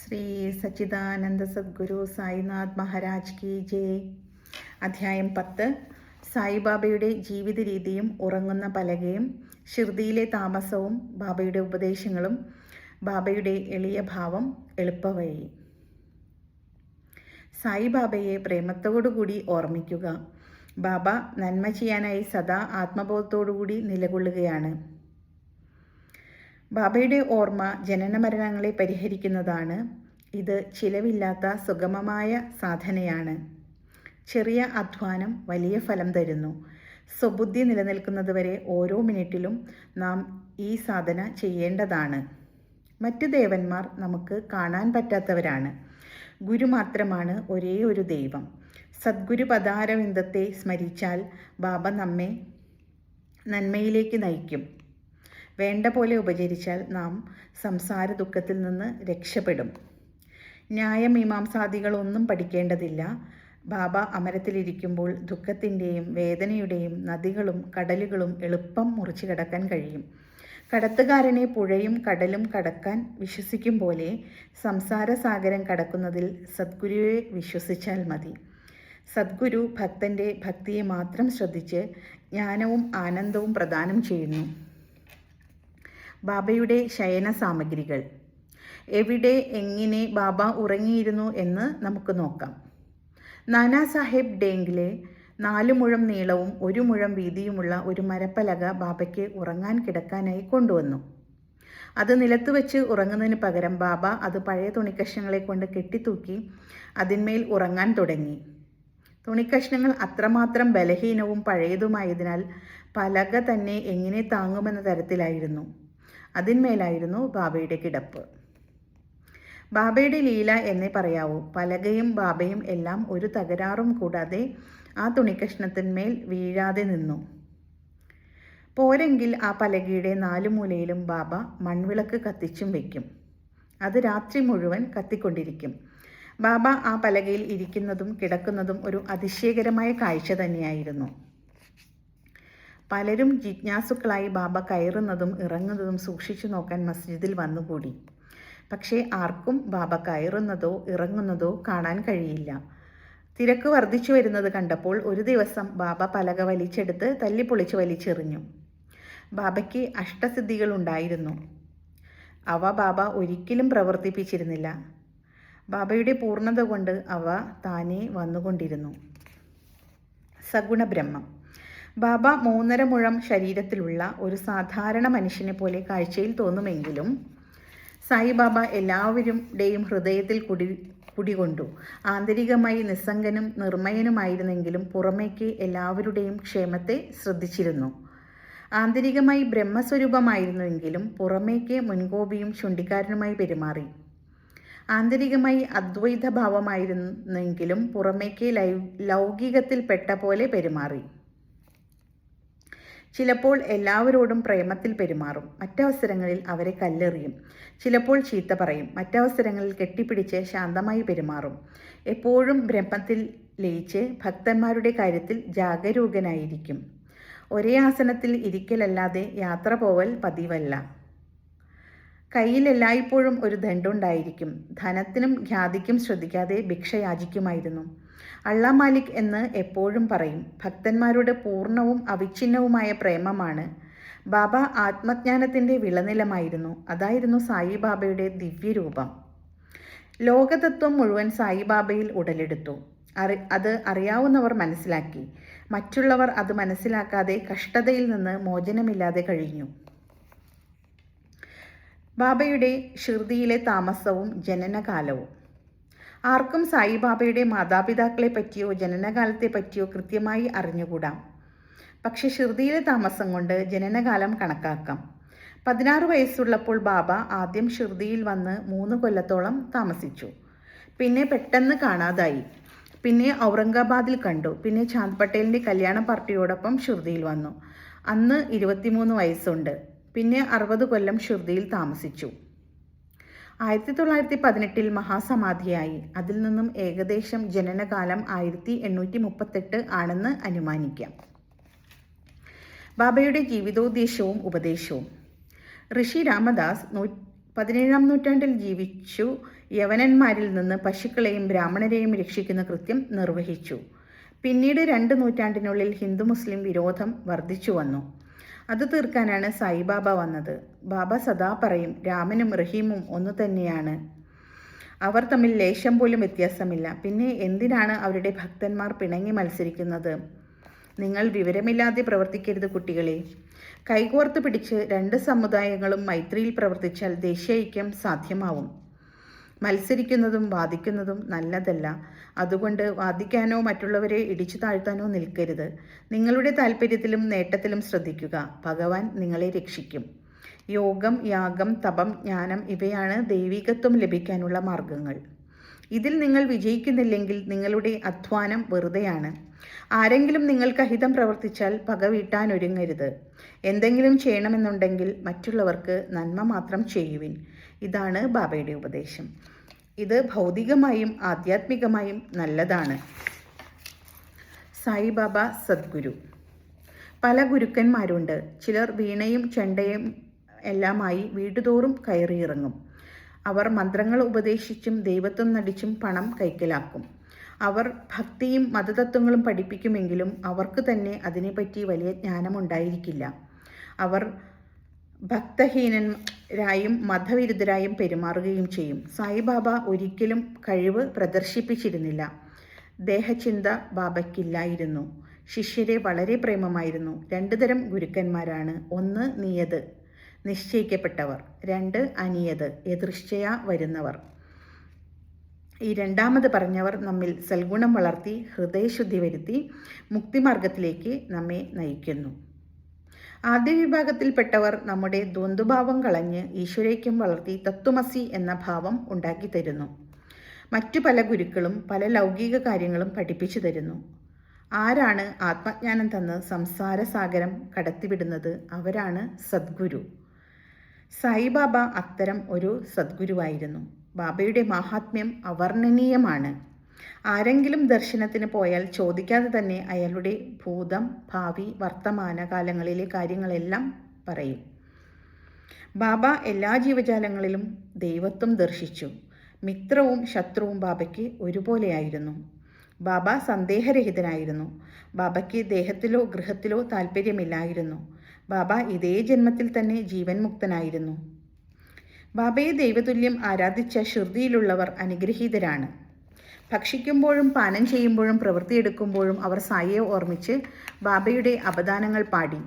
ശ്രീ സച്ചിദാനന്ദ സദ്ഗുരു സായിനാഥ് മഹാരാജ് കി ജയ്. അധ്യായം 10. സായിബാബയുടെ ജീവിത രീതിയും ഉറങ്ങുന്ന പലകയും ഷിർദിയിലെ താമസവും ബാബയുടെ ഉപദേശങ്ങളും ബാബയുടെ എളിയ ഭാവം എളുപ്പവഴി. സായിബാബയെ പ്രേമത്തോടുകൂടി ഓർമ്മിക്കുക. ബാബ നന്മ ചെയ്യാനായി സദാ ആത്മബോധത്തോടുകൂടി നിലകൊള്ളുകയാണ്. ബാബയുടെ ഓർമ്മ ജനനമരണങ്ങളെ പരിഹരിക്കുന്നതാണ്. ഇത് ചിലവില്ലാത്ത സുഗമമായ സാധനയാണ്. ചെറിയ അധ്വാനം വലിയ ഫലം തരുന്നു. സ്വബുദ്ധി നിലനിൽക്കുന്നതുവരെ ഓരോ മിനിറ്റിലും നാം ഈ സാധന ചെയ്യേണ്ടതാണ്. മറ്റ് ദേവന്മാർ നമുക്ക് കാണാൻ പറ്റാത്തവരാണ്. ഗുരു മാത്രമാണ് ഒരേ ഒരു ദൈവം. സദ്ഗുരു പദാരവിന്ദത്തെ സ്മരിച്ചാൽ ബാബ നമ്മെ നന്മയിലേക്ക് നയിക്കും. വേണ്ട പോലെ ഉപചരിച്ചാൽ നാം സംസാര ദുഃഖത്തിൽ നിന്ന് രക്ഷപ്പെടും. ന്യായമീമാംസാദികളൊന്നും പഠിക്കേണ്ടതില്ല. ബാബ അമരത്തിലിരിക്കുമ്പോൾ ദുഃഖത്തിൻ്റെയും വേദനയുടെയും നദികളും കടലുകളും എളുപ്പം മുറിച്ചു കടക്കാൻ കഴിയും. കടത്തുകാരനെ പുഴയും കടലും കടക്കാൻ വിശ്വസിക്കും പോലെ സംസാരസാഗരം കടക്കുന്നതിൽ സദ്ഗുരുവെ വിശ്വസിച്ചാൽ മതി. സദ്ഗുരു ഭക്തൻ്റെ ഭക്തിയെ മാത്രം ശ്രദ്ധിച്ച് ജ്ഞാനവും ആനന്ദവും പ്രദാനം ചെയ്യുന്നു. ബാബയുടെ ശയന സാമഗ്രികൾ. എവിടെ എങ്ങനെ ബാബ ഉറങ്ങിയിരുന്നു എന്ന് നമുക്ക് നോക്കാം. നാനാ സാഹേബ് ഡേങ്കിലെ 4 മുഴം നീളവും 1 മുഴം വീതിയുമുള്ള ഒരു മരപ്പലക ബാബയ്ക്ക് ഉറങ്ങാൻ കിടക്കാനായി കൊണ്ടുവന്നു. അത് നിലത്ത് വെച്ച് ഉറങ്ങുന്നതിന് പകരം ബാബ അത് പഴയ തുണിക്കഷ്ണങ്ങളെ കൊണ്ട് കെട്ടിത്തൂക്കി അതിന്മേൽ ഉറങ്ങാൻ തുടങ്ങി. തുണിക്കഷ്ണങ്ങൾ അത്രമാത്രം ബലഹീനവും പഴയതുമായതിനാൽ പലക തന്നെ എങ്ങനെ താങ്ങുമെന്ന തരത്തിലായിരുന്നു. അതിന്മേലായിരുന്നു ബാബയുടെ കിടപ്പ്. ബാബയുടെ ലീല എന്നേ പറയാവൂ. പലകയും ബാബയും എല്ലാം ഒരു തകരാറും കൂടാതെ ആ തുണിക്കഷ്ണത്തിന്മേൽ വീഴാതെ നിന്നു. പോരെങ്കിൽ ആ പലകയുടെ 4 മൂലയിലും ബാബ മൺവിളക്ക് കത്തിച്ചും വയ്ക്കും. അത് രാത്രി മുഴുവൻ കത്തിക്കൊണ്ടിരിക്കും. ബാബ ആ പലകയിൽ ഇരിക്കുന്നതും കിടക്കുന്നതും ഒരു അതിശയകരമായ കാഴ്ച തന്നെയായിരുന്നു. പലരും ജിജ്ഞാസുക്കളായി ബാബ കയറുന്നതും ഇറങ്ങുന്നതും സൂക്ഷിച്ചു നോക്കാൻ മസ്ജിദിൽ വന്നുകൂടി. പക്ഷേ ആർക്കും ബാബ കയറുന്നതോ ഇറങ്ങുന്നതോ കാണാൻ കഴിയില്ല. തിരക്ക് വർദ്ധിച്ചു വരുന്നത് കണ്ടപ്പോൾ ഒരു ദിവസം ബാബ പലക വലിച്ചെടുത്ത് തല്ലിപ്പൊളിച്ച് വലിച്ചെറിഞ്ഞു. ബാബയ്ക്ക് അഷ്ടസിദ്ധികൾ ഉണ്ടായിരുന്നു. അവ ബാബ ഒരിക്കലും പ്രവർത്തിപ്പിച്ചിരുന്നില്ല. ബാബയുടെ പൂർണ്ണത കൊണ്ട് അവ താനേ വന്നുകൊണ്ടിരുന്നു. സഗുണബ്രഹ്മം. ബാബ 3.5 മുഴം ശരീരത്തിലുള്ള ഒരു സാധാരണ മനുഷ്യനെ പോലെ കാഴ്ചയിൽ തോന്നുമെങ്കിലും സായിബാബ എല്ലാവരുടെയും ഹൃദയത്തിൽ കുടികൊണ്ടു. ആന്തരികമായി നിസ്സംഗനും നിർമ്മയനുമായിരുന്നെങ്കിലും പുറമേക്ക് എല്ലാവരുടെയും ക്ഷേമത്തെ ശ്രദ്ധിച്ചിരുന്നു. ആന്തരികമായി ബ്രഹ്മസ്വരൂപമായിരുന്നുവെങ്കിലും പുറമേക്ക് മുൻകോപിയും ചുണ്ടിക്കാരനുമായി പെരുമാറി. ആന്തരികമായി അദ്വൈത ഭാവമായിരുന്നെങ്കിലും പുറമേക്ക് ലൗകികത്തിൽപ്പെട്ട പോലെ പെരുമാറി. ചിലപ്പോൾ എല്ലാവരോടും പ്രേമത്തിൽ പെരുമാറും. മറ്റവസരങ്ങളിൽ അവരെ കല്ലെറിയും. ചിലപ്പോൾ ചീത്ത പറയും. മറ്റവസരങ്ങളിൽ കെട്ടിപ്പിടിച്ച് ശാന്തമായി പെരുമാറും. എപ്പോഴും ബ്രഹ്മത്തിൽ ലയിച്ച് ഭക്തന്മാരുടെ കാര്യത്തിൽ ജാഗരൂകനായിരിക്കും. ഒരേ ആസനത്തിൽ ഇരിക്കലല്ലാതെ യാത്ര പോവൽ പതിവല്ല. കയ്യിൽ എല്ലായ്പ്പോഴും ഒരു ദണ്ടുണ്ടായിരിക്കും. ധനത്തിനും ഖ്യാതിക്കും ശ്രദ്ധിക്കാതെ ഭിക്ഷ യാചിക്കുമായിരുന്നു. അള്ളാ മാലിക് എന്ന് എപ്പോഴും പറയും. ഭക്തന്മാരുടെ പൂർണ്ണവും അവിഛിന്നവുമായ പ്രേമമാണ്. ബാബ ആത്മജ്ഞാനത്തിൻ്റെ വിളനിലമായിരുന്നു. അതായിരുന്നു സായിബാബയുടെ ദിവ്യരൂപം. ലോകതത്വം മുഴുവൻ സായിബാബയിൽ ഉടലെടുത്തു. അത് അറിയാവുന്നവർ മനസ്സിലാക്കി. മറ്റുള്ളവർ അത് മനസ്സിലാക്കാതെ കഷ്ടതയിൽ നിന്ന് മോചനമില്ലാതെ കഴിഞ്ഞു. ബാബയുടെ ഷിർദിയിലെ താമസവും ജനനകാലവും. ആർക്കും സായിബാബയുടെ മാതാപിതാക്കളെ പറ്റിയോ ജനനകാലത്തെ പറ്റിയോ കൃത്യമായി അറിഞ്ഞുകൂടാ. പക്ഷെ ഷിർദിയിലെ താമസം കൊണ്ട് ജനനകാലം കണക്കാക്കാം. 16 വയസ്സുള്ളപ്പോൾ ബാബ ആദ്യം ഷിർദിയിൽ വന്ന് 3 കൊല്ലത്തോളം താമസിച്ചു. പിന്നെ പെട്ടെന്ന് കാണാതായി. പിന്നെ ഔറംഗാബാദിൽ കണ്ടു. പിന്നെ ചാന്ദ് പട്ടേലിൻ്റെ കല്യാണ പാർട്ടിയോടൊപ്പം ഷിർദിയിൽ വന്നു. അന്ന് 23 വയസ്സുണ്ട്. പിന്നെ 60 കൊല്ലം ഷിർദിയിൽ താമസിച്ചു. 1918 മഹാസമാധിയായി. അതിൽ നിന്നും ഏകദേശം ജനനകാലം 1838 ആണെന്ന് അനുമാനിക്കാം. ബാബയുടെ ജീവിതോദ്ദേശവും ഉപദേശവും. ഋഷി രാമദാസ് 17-ാം നൂറ്റാണ്ടിൽ ജീവിച്ചു യവനന്മാരിൽ നിന്ന് പശുക്കളെയും ബ്രാഹ്മണരെയും രക്ഷിക്കുന്ന കൃത്യം നിർവഹിച്ചു. പിന്നീട് 2 നൂറ്റാണ്ടിനുള്ളിൽ ഹിന്ദു മുസ്ലിം വിരോധം വർദ്ധിച്ചു വന്നു. അത് തീർക്കാനാണ് സായിബാബ വന്നത്. ബാബ സദാ പറയും, രാമനും റഹീമും ഒന്നു തന്നെയാണ്, അവർ തമ്മിൽ ലേശം പോലും വ്യത്യാസമില്ല. പിന്നെ എന്തിനാണ് അവരുടെ ഭക്തന്മാർ പിണങ്ങി മത്സരിക്കുന്നത്? നിങ്ങൾ വിവരമില്ലാതെ പ്രവർത്തിക്കരുത് കുട്ടികളെ. കൈകോർത്ത് പിടിച്ച് 2 സമുദായങ്ങളും മൈത്രിയിൽ പ്രവർത്തിച്ചാൽ ദേശീയൈക്യം സാധ്യമാവും. മത്സരിക്കുന്നതും വാദിക്കുന്നതും നല്ലതല്ല. അതുകൊണ്ട് വാദിക്കാനോ മറ്റുള്ളവരെ ഇടിച്ചു താഴ്ത്താനോ നിൽക്കരുത്. നിങ്ങളുടെ താല്പര്യത്തിലും നേട്ടത്തിലും ശ്രദ്ധിക്കുക. ഭഗവാൻ നിങ്ങളെ രക്ഷിക്കും. യോഗം, യാഗം, തപം, ജ്ഞാനം ഇവയാണ് ദൈവികത്വം ലഭിക്കാനുള്ള മാർഗങ്ങൾ. ഇതിൽ നിങ്ങൾ വിജയിക്കുന്നില്ലെങ്കിൽ നിങ്ങളുടെ അധ്വാനം വെറുതെയാണ്. ആരെങ്കിലും നിങ്ങൾക്ക് അഹിതം പ്രവർത്തിച്ചാൽ പക വീട്ടാനൊരുങ്ങരുത്. എന്തെങ്കിലും ചെയ്യണമെന്നുണ്ടെങ്കിൽ മറ്റുള്ളവർക്ക് നന്മ മാത്രം ചെയ്യുവിൻ. ഇതാണ് ബാബയുടെ ഉപദേശം. ഇത് ഭൗതികമായും ആധ്യാത്മികമായും നല്ലതാണ്. സായിബാബ സദ്ഗുരു. പല ഗുരുക്കന്മാരുണ്ട്. ചിലർ വീണയും ചെണ്ടയും എല്ലാമായി വീടുതോറും കയറിയിറങ്ങും. അവർ മന്ത്രങ്ങൾ ഉപദേശിച്ചും ദൈവത്വം നടിച്ചും പണം കൈക്കലാക്കും. അവർ ഭക്തിയും മതതത്വങ്ങളും പഠിപ്പിക്കുമെങ്കിലും അവർക്ക് തന്നെ അതിനെപ്പറ്റി വലിയ ജ്ഞാനമുണ്ടായിരിക്കില്ല. അവർ ഭക്തഹീനരായും മതവിരുദ്ധരായും പെരുമാറുകയും ചെയ്യും. സായിബാബ ഒരിക്കലും കഴിവ് പ്രദർശിപ്പിച്ചിരുന്നില്ല. ദേഹചിന്ത ബാബയ്ക്കില്ലായിരുന്നു. ശിഷ്യരെ വളരെ പ്രേമമായിരുന്നു. 2 തരം ഗുരുക്കന്മാരാണ്. 1 നിയത്, നിശ്ചയിക്കപ്പെട്ടവർ. 2 അനിയത്, എതിർച്ചയാ വരുന്നവർ. ഈ രണ്ടാമത് പറഞ്ഞവർ നമ്മിൽ സൽഗുണം വളർത്തി ഹൃദയശുദ്ധി വരുത്തി മുക്തിമാർഗത്തിലേക്ക് നമ്മെ നയിക്കുന്നു. ആദ്യ വിഭാഗത്തിൽപ്പെട്ടവർ നമ്മുടെ ദ്വന്ദ്ഭാവം കളഞ്ഞ് ഈശ്വരൈക്യം വളർത്തി തത്വമസി എന്ന ഭാവം ഉണ്ടാക്കി തരുന്നു. മറ്റു പല ഗുരുക്കളും പല ലൗകിക കാര്യങ്ങളും പഠിപ്പിച്ചു തരുന്നു. ആരാണ് ആത്മജ്ഞാനം തന്ന് സംസാരസാഗരം കടത്തിവിടുന്നത്? അവരാണ് സദ്ഗുരു. സായിബാബ അത്തരം ഒരു സദ്ഗുരുവായിരുന്നു. ബാബയുടെ മാഹാത്മ്യം അവർണ്ണനീയമാണ്. ആരെങ്കിലും ദർശനത്തിന് പോയാൽ ചോദിക്കാതെ തന്നെ അയാളുടെ ഭൂതം, ഭാവി, വർത്തമാന കാലങ്ങളിലെ കാര്യങ്ങളെല്ലാം പറയും. ബാബ എല്ലാ ജീവജാലങ്ങളിലും ദൈവത്വം ദർശിച്ചു. മിത്രവും ശത്രുവും ബാബയ്ക്ക് ഒരുപോലെയായിരുന്നു. ബാബ സന്ദേഹരഹിതനായിരുന്നു. ബാബയ്ക്ക് ദേഹത്തിലോ ഗൃഹത്തിലോ താല്പര്യമില്ലായിരുന്നു. ബാബ ഇതേ ജന്മത്തിൽ തന്നെ ജീവൻ മുക്തനായിരുന്നു. ബാബയെ ദൈവതുല്യം ആരാധിച്ച ഷിർദിയിലുള്ളവർ അനുഗ്രഹീതരാണ്. ഭക്ഷിക്കുമ്പോഴും പാനം ചെയ്യുമ്പോഴും പ്രവൃത്തിയെടുക്കുമ്പോഴും അവർ സായിയെ ഓർമ്മിച്ച് ബാബയുടെ അപദാനങ്ങൾ പാടി.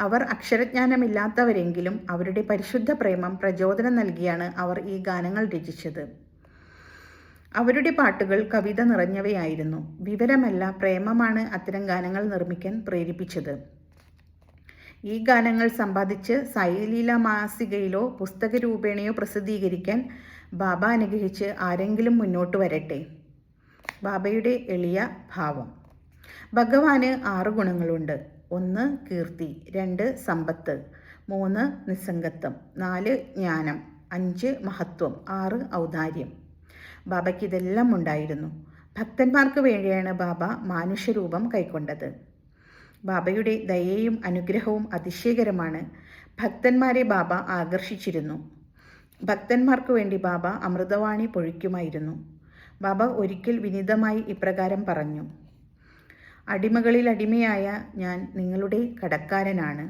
അവർ അക്ഷരജ്ഞാനമില്ലാത്തവരെങ്കിലും അവരുടെ പരിശുദ്ധ പ്രേമം പ്രചോദനം നൽകിയാണ് അവർ ഈ ഗാനങ്ങൾ രചിച്ചത്. അവരുടെ പാട്ടുകൾ കവിത നിറഞ്ഞവയായിരുന്നു. വിവരമല്ല, പ്രേമമാണ് അത്തരം ഗാനങ്ങൾ നിർമ്മിക്കാൻ പ്രേരിപ്പിച്ചത്. ഈ ഗാനങ്ങൾ സമ്പാദിച്ച് സായിലീല മാസികയിലോ പുസ്തക രൂപേണയോ പ്രസിദ്ധീകരിക്കാൻ ബാബ അനുഗ്രഹിച്ച് ആരെങ്കിലും മുന്നോട്ട് വരട്ടെ. ബാബയുടെ എളിയ ഭാവം. ഭഗവാന് 6 ഗുണങ്ങളുണ്ട്. 1 കീർത്തി, 2 സമ്പത്ത്, 3 നിസ്സംഗത്വം, 4 ജ്ഞാനം, 5 മഹത്വം, 6 ഔദാര്യം. ബാബയ്ക്ക് ഇതെല്ലാം ഉണ്ടായിരുന്നു. ഭക്തന്മാർക്ക് വേണ്ടിയാണ് ബാബ മാനുഷ്യരൂപം കൈക്കൊണ്ടത്. ബാബയുടെ ദയയും അനുഗ്രഹവും അതിശയകരമാണ്. ഭക്തന്മാരെ ബാബ ആകർഷിച്ചിരുന്നു. ഭക്തന്മാർക്ക് വേണ്ടി ബാബ അമൃതവാണി പൊഴിക്കുമായിരുന്നു. ബാബ ഒരിക്കൽ വിനീതമായി ഇപ്രകാരം പറഞ്ഞു: അടിമകളിൽ അടിമയായ ഞാൻ നിങ്ങളുടെ കടക്കാരനാണ്.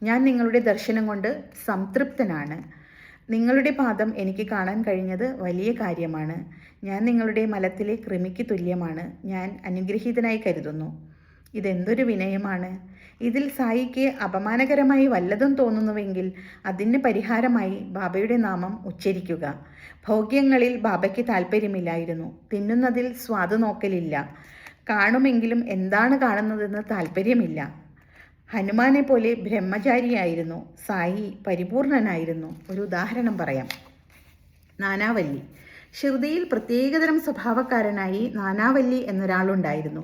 ഞാൻ നിങ്ങളുടെ ദർശനം കൊണ്ട് സംതൃപ്തനാണ്. നിങ്ങളുടെ പാദം എനിക്ക് കാണാൻ കഴിഞ്ഞത് വലിയ കാര്യമാണ്. ഞാൻ നിങ്ങളുടെ മലത്തിലെ കൃമിക്ക് തുല്യമാണ്. ഞാൻ അനുഗ്രഹീതനായി കരുതുന്നു. ഇതെന്തൊരു വിനയമാണ്! ഇതിൽ സായിക്ക് അപമാനകരമായി വല്ലതും തോന്നുന്നുവെങ്കിൽ അതിന് പരിഹാരമായി ബാബയുടെ നാമം ഉച്ചരിക്കുക. ഭോഗ്യങ്ങളിൽ ബാബയ്ക്ക് താല്പര്യമില്ലായിരുന്നു. തിന്നുന്നതിൽ സ്വാദ് നോക്കലില്ല. കാണുമെങ്കിലും എന്താണ് കാണുന്നതെന്ന് താല്പര്യമില്ല. ഹനുമാനെ പോലെ ബ്രഹ്മചാരിയായിരുന്നു. സായി പരിപൂർണനായിരുന്നു. ഒരു ഉദാഹരണം പറയാം. നാനാവല്ലി. ഷിർദിയിൽ പ്രത്യേകതരം സ്വഭാവക്കാരനായി നാനാവല്ലി എന്നൊരാളുണ്ടായിരുന്നു.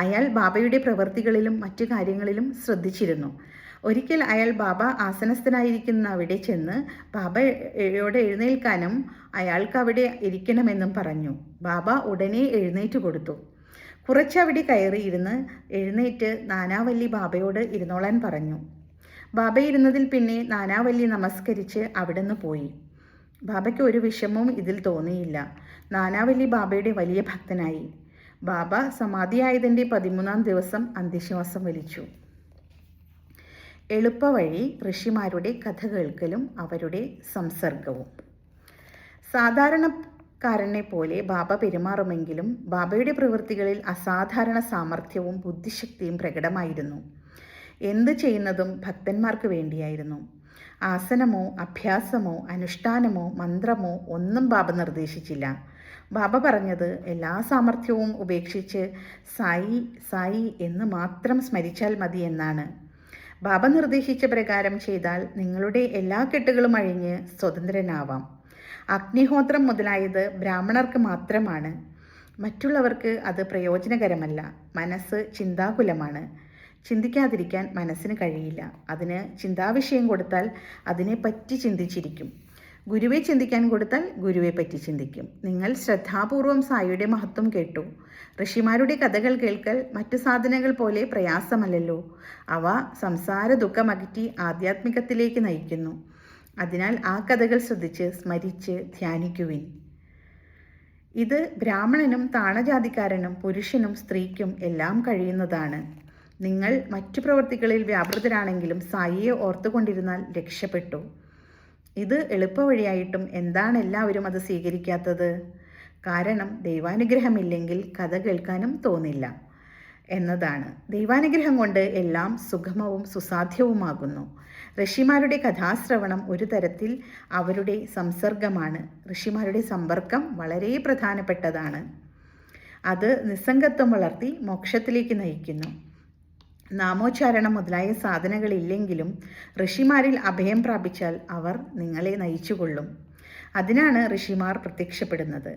അയാൾ ബാബയുടെ പ്രവൃത്തികളിലും മറ്റു കാര്യങ്ങളിലും ശ്രദ്ധിച്ചിരുന്നു. ഒരിക്കൽ അയാൾ ബാബ ആസനസ്ഥനായിരിക്കുന്ന അവിടെ ചെന്ന് ബാബയോട് എഴുന്നേൽക്കാനും അയാൾക്ക് അവിടെ ഇരിക്കണമെന്നും പറഞ്ഞു. ബാബ ഉടനെ എഴുന്നേറ്റ് കൊടുത്തു. കുറച്ചവിടെ കയറി ഇരുന്ന് എഴുന്നേറ്റ് നാനാവല്ലി ബാബയോട് ഇരുന്നോളാൻ പറഞ്ഞു. ബാബ ഇരുന്നതിൽ പിന്നെ നാനാവല്ലി നമസ്കരിച്ച് അവിടുന്ന് പോയി. ബാബയ്ക്ക് ഒരു വിഷമവും ഇതിൽ തോന്നിയില്ല. നാനാവല്ലി ബാബയുടെ വലിയ ഭക്തനായി. ബാബ സമാധിയായതിൻ്റെ 13-ാം ദിവസം അന്ത്യശ്വാസം വലിച്ചു. എളുപ്പവഴി ഋഷിമാരുടെ കഥ കേൾക്കലും അവരുടെ സംസർഗവും. സാധാരണക്കാരനെ പോലെ ബാബ പെരുമാറുമെങ്കിലും ബാബയുടെ പ്രവൃത്തികളിൽ അസാധാരണ സാമർഥ്യവും ബുദ്ധിശക്തിയും പ്രകടമായിരുന്നു. എന്ത് ചെയ്യുന്നതും ഭക്തന്മാർക്ക് വേണ്ടിയായിരുന്നു. ആസനമോ അഭ്യാസമോ അനുഷ്ഠാനമോ മന്ത്രമോ ഒന്നും ബാബ നിർദ്ദേശിച്ചില്ല. ബാബ പറഞ്ഞത് എല്ലാ സാമർഥ്യവും ഉപേക്ഷിച്ച് സായി സായി എന്ന് മാത്രം സ്മരിച്ചാൽ മതി എന്നാണ്. ബാബ നിർദ്ദേശിച്ച പ്രകാരം ചെയ്താൽ നിങ്ങളുടെ എല്ലാ കെട്ടുകളും അഴിഞ്ഞ് സ്വതന്ത്രനാവാം. അഗ്നിഹോത്രം മുതലായത് ബ്രാഹ്മണർക്ക് മാത്രമാണ്. മറ്റുള്ളവർക്ക് അത് പ്രയോജനകരമല്ല. മനസ്സ് ചിന്താകുലമാണ്. ചിന്തിക്കാതിരിക്കാൻ മനസ്സിന് കഴിയില്ല. അതിന് ചിന്താവിഷയം കൊടുത്താൽ അതിനെപ്പറ്റി ചിന്തിച്ചിരിക്കും. ഗുരുവെ ചിന്തിക്കാൻ കൊടുത്താൽ ഗുരുവെ പറ്റി ചിന്തിക്കും. നിങ്ങൾ ശ്രദ്ധാപൂർവം സായിയുടെ മഹത്വം കേട്ടു. ഋഷിമാരുടെ കഥകൾ കേൾക്കൽ മറ്റു സാധനങ്ങൾ പോലെ പ്രയാസമല്ലല്ലോ. അവ സംസാര ദുഃഖമകറ്റി ആധ്യാത്മികത്തിലേക്ക് നയിക്കുന്നു. അതിനാൽ ആ കഥകൾ ശ്രദ്ധിച്ച് സ്മരിച്ച് ധ്യാനിക്കുവിൻ. ഇത് ബ്രാഹ്മണനും താണജാതിക്കാരനും പുരുഷനും സ്ത്രീക്കും എല്ലാം കഴിയുന്നതാണ്. നിങ്ങൾ മറ്റു പ്രവൃത്തികളിൽ വ്യാപൃതരാണെങ്കിലും സായിയെ ഓർത്തുകൊണ്ടിരുന്നാൽ രക്ഷപ്പെട്ടു. ഇത് എളുപ്പവഴിയായിട്ടും എന്താണ് എല്ലാവരും അത് സ്വീകരിക്കാത്തത്? കാരണം ദൈവാനുഗ്രഹമില്ലെങ്കിൽ കഥ കേൾക്കാനും തോന്നില്ല എന്നതാണ്. ദൈവാനുഗ്രഹം കൊണ്ട് എല്ലാം സുഗമവും സുസാധ്യവുമാകുന്നു. ഋഷിമാരുടെ കഥാശ്രവണം ഒരു തരത്തിൽ അവരുടെ സംസർഗമാണ്. ഋഷിമാരുടെ സമ്പർക്കം വളരെ പ്രധാനപ്പെട്ടതാണ്. അത് നിസ്സംഗത്വം വളർത്തി മോക്ഷത്തിലേക്ക് നയിക്കുന്നു. നാമോച്ചാരണം മുതലായ സാധനങ്ങളില്ലെങ്കിലും ഋഷിമാരിൽ അഭയം പ്രാപിച്ചാൽ അവർ നിങ്ങളെ നയിച്ചുകൊള്ളും. അതിനാണ് ഋഷിമാർ പ്രത്യക്ഷപ്പെടുന്നത്.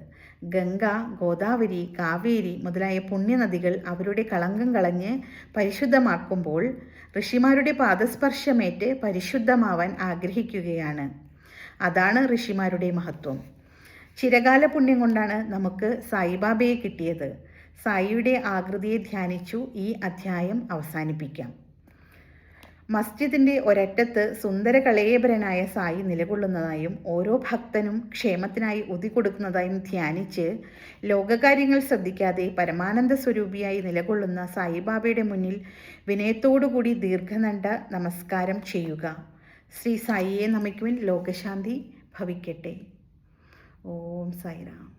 ഗംഗ, ഗോദാവരി, കാവേരി മുതലായ പുണ്യനദികൾ അവരുടെ കളങ്കം കളഞ്ഞ് പരിശുദ്ധമാക്കുമ്പോൾ ഋഷിമാരുടെ പാദസ്പർശമേറ്റ് പരിശുദ്ധമാവാൻ ആഗ്രഹിക്കുകയാണ്. അതാണ് ഋഷിമാരുടെ മഹത്വം. ചിരകാല പുണ്യം കൊണ്ടാണ് നമുക്ക് സായിബാബയെ കിട്ടിയത്. സായിയുടെ ആകൃതിയെ ധ്യാനിച്ചു ഈ അധ്യായം അവസാനിപ്പിക്കാം. മസ്ജിദിൻ്റെ ഒരറ്റത്ത് സുന്ദര കളേബരനായ സായി നിലകൊള്ളുന്നതായും ഓരോ ഭക്തനും ക്ഷേമത്തിനായി ഉതികൊടുക്കുന്നതായും ധ്യാനിച്ച് ലോകകാര്യങ്ങൾ ശ്രദ്ധിക്കാതെ പരമാനന്ദ സ്വരൂപിയായി നിലകൊള്ളുന്ന സായിബാബയുടെ മുന്നിൽ വിനയത്തോടുകൂടി ദീർഘനണ്ട നമസ്കാരം ചെയ്യുക. ശ്രീ സായിയെ നമിക്കുവിൻ. ലോകശാന്തി ഭവിക്കട്ടെ. ഓം സായിറാം.